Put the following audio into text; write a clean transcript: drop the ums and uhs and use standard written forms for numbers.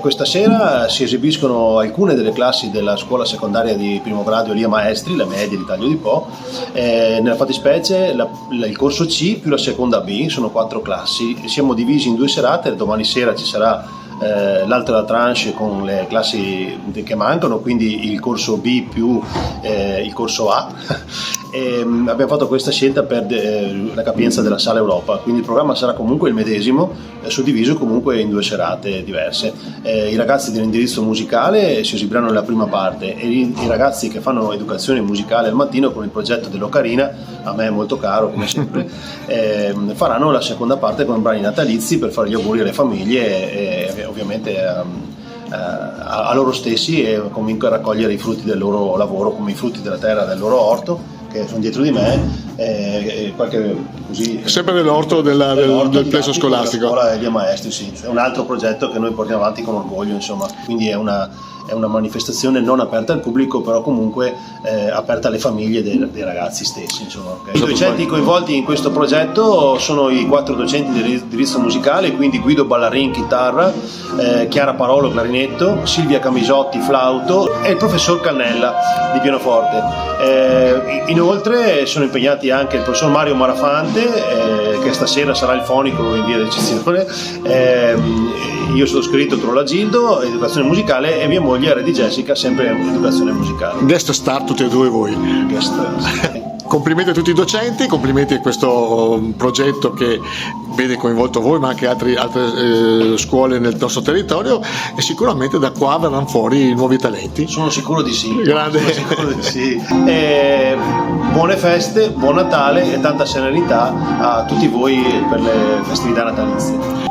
Questa sera si esibiscono alcune delle classi della scuola secondaria di primo grado Elia Maestri, la media di Taglio di Po, nella fattispecie il corso C più la seconda B, sono 4 classi, siamo divisi in 2 serate, domani sera ci sarà l'altra tranche con le classi che mancano, quindi il corso B più il corso A. E abbiamo fatto questa scelta per la capienza della Sala Europa, quindi il programma sarà comunque il medesimo, suddiviso comunque in 2 serate diverse. I ragazzi dell'indirizzo musicale si esibiranno nella prima parte e i ragazzi che fanno educazione musicale al mattino con il progetto dell'Ocarina, a me è molto caro come sempre, faranno la seconda parte con brani natalizi per fare gli auguri alle famiglie e ovviamente a loro stessi, e comunque a raccogliere i frutti del loro lavoro, come i frutti della terra del loro orto che sono dietro di me, qualche così, sempre nell'orto del plesso scolastico. La scuola Elia Maestri, sì, è un altro progetto che noi portiamo avanti con orgoglio, insomma, quindi è una manifestazione non aperta al pubblico, però comunque aperta alle famiglie dei ragazzi stessi, insomma. Okay. I docenti coinvolti in questo progetto sono i 4 docenti dell'indirizzo musicale, quindi Guido Ballarin chitarra, Chiara Parolo clarinetto, Silvia Camisotti flauto e il professor Cannella di pianoforte. Inoltre sono impegnati anche il professor Mario Marafante, che stasera sarà il fonico in via d'eccezione, io sono scritto Trolla Gildo, educazione musicale, e mia moglie Re di Jessica, sempre educazione musicale. Guest star tutti e 2 voi. Complimenti a tutti i docenti, complimenti a questo progetto che vede coinvolto voi, ma anche altre scuole nel nostro territorio, e sicuramente da qua verranno fuori nuovi talenti. Sono sicuro di sì. Grande. Sono sicuro di sì. Buone feste, buon Natale e tanta serenità a tutti voi per le festività natalizie.